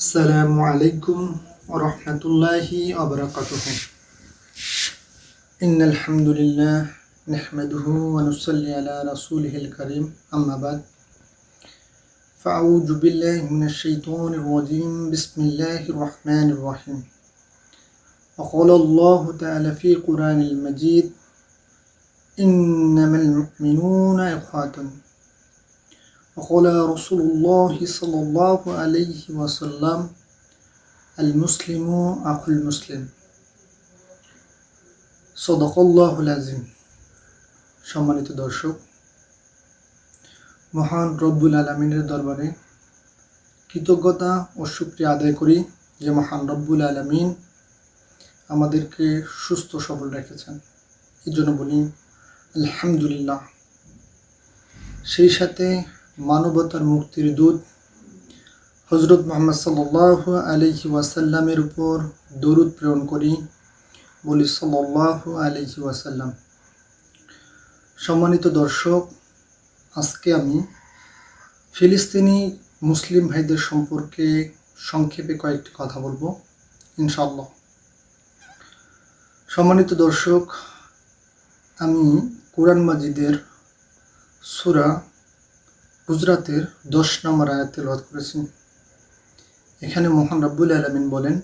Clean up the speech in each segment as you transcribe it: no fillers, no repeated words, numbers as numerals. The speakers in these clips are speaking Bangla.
السلام عليكم ورحمة الله وبركاته. إن الحمد لله نحمده ونصلي على رسوله الكريم أما بعد فأعوذ بالله من الشيطان الرجيم بسم الله الرحمن الرحيم. وقال الله تعالى في القرآن المجيد إنما المؤمنون إخوة. وقال رسول الله صلى الله عليه وسلم المسلم أخو المسلم. صدق الله العظيم. সম্মানিত দর্শক, মহান রব্বুল আলামিনের দরবারে কৃতজ্ঞতা ও শুকরিয়া আদায় করি যে মহান রব্বুল আলামিন আমাদেরকে সুস্থ সবল রেখেছেন, এই জন্য বলি আলহামদুলিল্লাহ। সেই সাথে মানবতার মুক্তির দূত হযরত মুহাম্মদ সাল্লাল্লাহু আলাইহি ওয়াসাল্লামের উপর দরুদ প্রেরণ করি, বলি সাল্লাল্লাহু আলাইহি ওয়াসাল্লাম। সম্মানিত দর্শক, আজকে আমি ফিলিস্তিনি মুসলিম ভাইদের সম্পর্কে সংক্ষেপে কয়েকটি কথা বলবো ইনশাআল্লাহ। সম্মানিত দর্শক, আমি কোরআন মাজিদের সূরা হুজরাতের 10 নম্বর আয়াত তেলাওয়াত করেছি। এখানে মহান রব্বুল আলামিন বলেন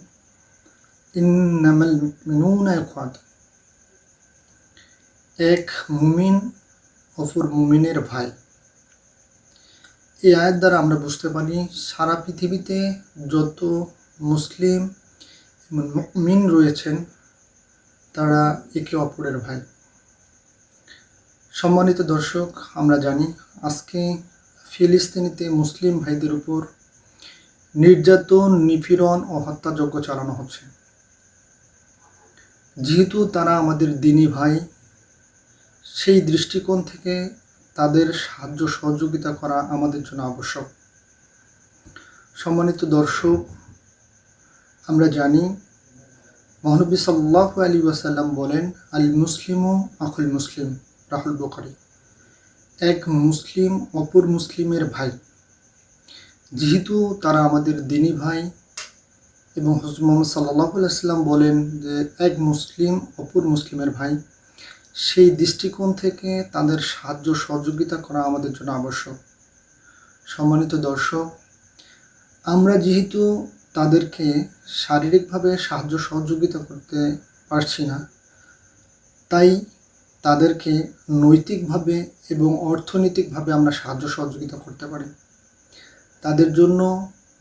ইন্নামাল মুমিনুনা ইখওয়াত, এক মুমিন অপর মুমিনের ভাই। এই আয়াত দ্বারা আমরা বুঝতে পারি সারা পৃথিবীতে যত মুসলিম এবং মুমিন রয়েছেন তারা একে অপরের ভাই। সম্মানিত দর্শক, আমরা জানি আজকে ফিলিস্তিনিতে মুসলিম ভাইদের উপর নির্যাতন, নিপীড়ন ও হত্যাযজ্ঞ চালানো হচ্ছে। যেহেতু তারা আমাদের দিনী ভাই, সেই দৃষ্টিকোণ থেকে তাদের সাহায্য সহযোগিতা করা আমাদের জন্য আবশ্যক। সম্মানিত দর্শক, আমরা জানি মহানবী সাল্লাল্লাহু আলাইহি ওয়াসাল্লাম বলেন আল মুসলিমু আখুল মুসলিম, রাহুল বুখারী। এক মুসলিম অপর মুসলিমের ভাই। যেহেতু তারা আমাদের দিনী ভাই এবং হযরত মুহাম্মদ সাল্লাল্লাহু আলাইহি ওয়াসাল্লাম বলেন যে এক মুসলিম অপর মুসলিমের ভাই, সেই দৃষ্টিকোণ থেকে তাদের সাহায্য সহযোগিতা করা আমাদের জন্য আবশ্যক। সম্মানিত দর্শক, আমরা যেহেতু তাদেরকে শারীরিকভাবে সাহায্য সহযোগিতা করতে পারছি না, তাই তাদেরকে নৈতিকভাবে এবং অর্থনৈতিকভাবে আমরা সাহায্য সহযোগিতা করতে পারি। তাদের জন্য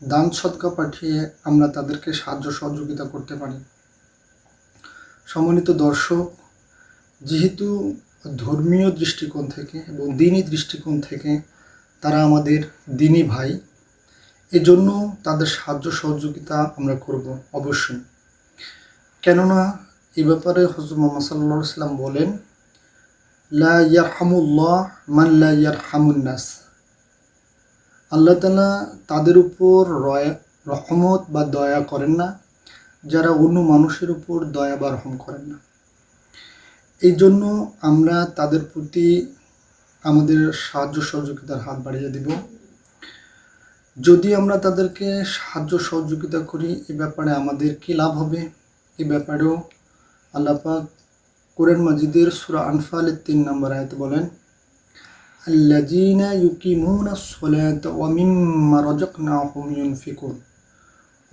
দান সদকা পাঠিয়ে আমরা তাদেরকে সাহায্য সহযোগিতা করতে পারি। সম্মানিত দর্শক, যেহেতু ধর্মীয় দৃষ্টিকোণ থেকে এবং দ্বীনি দৃষ্টিকোণ থেকে তারা আমাদের দ্বীনি ভাই, এজন্য তাদের সাহায্য সহযোগিতা আমরা করব অবশ্যই। কেননা এ ব্যাপারে হযরত মুহাম্মদ সাল্লাল্লাহু আলাইহি ওয়াসাল্লাম বলেন লা ইয়ারহামুল্লাহ মান লা ইয়ারহামুন নাস। আল্লাহ তাআলা তাদের উপর রহমত বা দয়া করেন না যারা অন্য মানুষের উপর দয়া বা রহম করেন না। এই জন্য আমরা তাদের প্রতি আমাদের সাহায্য সহযোগিতার হাত বাড়িয়ে দিব। যদি আমরা তাদেরকে সাহায্য সহযোগিতা করি, এ ব্যাপারে আমাদের কী লাভ হবে, এ ব্যাপারেও আল্লাহ পাক কোরআন মাজিদের সূরা আনফালের 3 নম্বর আয়াতে বলেন আল্লাযীনা ইউকিমুনাস সালাতা ওয়া মিম্মা রাযাকনাহুম ইউনফিকুন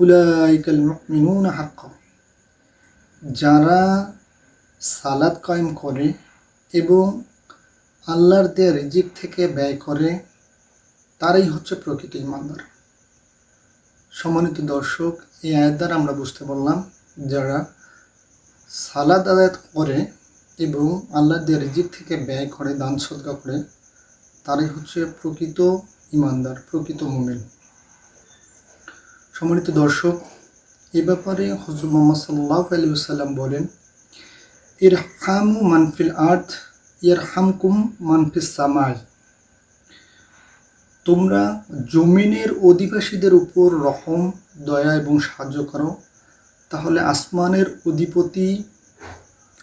উলাইকাল মুমিনুনা হাক্কান। যারা সালাত কায়েম করে এবং আল্লাহর দেয়া রিজিক থেকে ব্যয় করে, তারাই হচ্ছে প্রকৃত ঈমানদার। সম্মানিত দর্শক, এই আয়াত দ্বারা আমরা বুঝতে পারলাম যারা সালাত আদায় করে এবং আল্লাহর দেয়া রিজিক থেকে ব্যয় করে, দান সদকা করে, তারাই হচ্ছে প্রকৃত ঈমানদার, প্রকৃত মুমিন। সম্মানিত দর্শক, এ ব্যাপারে হযরত মুহাম্মদ সাল্লাল্লাহু আলাইহি ওয়াসাল্লাম বলেন ইরহামু মান ফিল আরদ ইয়ারহামকুম মান ফিস সামাই। তোমরা জমিনের অধিবাসীদের উপর রহম, দয়া এবং সাহায্য করো, তাহলে আসমানের অধিপতি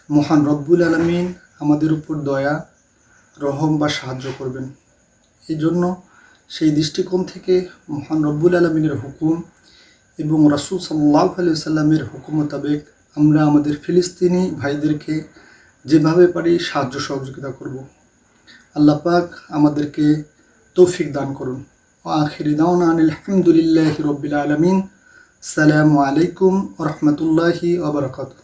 মহান রব্বুল আলামিন আমাদের উপর দয়া, রহম বা সাহায্য করবেন। এই জন্য সেই দৃষ্টিকোণ থেকে মহান রব্বুল আলামিনের হুকুম এবং রাসূল সাল্লাল্লাহু আলাইহি ওয়াসাল্লামের হুকুম মোতাবেক আমরা আমাদের ফিলিস্তিনি ভাইদেরকে যেভাবে পারি সাহায্য সহযোগিতা করব। আল্লাহ পাক আমাদেরকে তৌফিক দান করুন। আখিরি দাওয়ানা আলহামদুলিল্লাহি রাব্বিল আলামিন। আসসালামু আলাইকুম ওয়া রাহমাতুল্লাহি ওয়া বারাকাতুহু।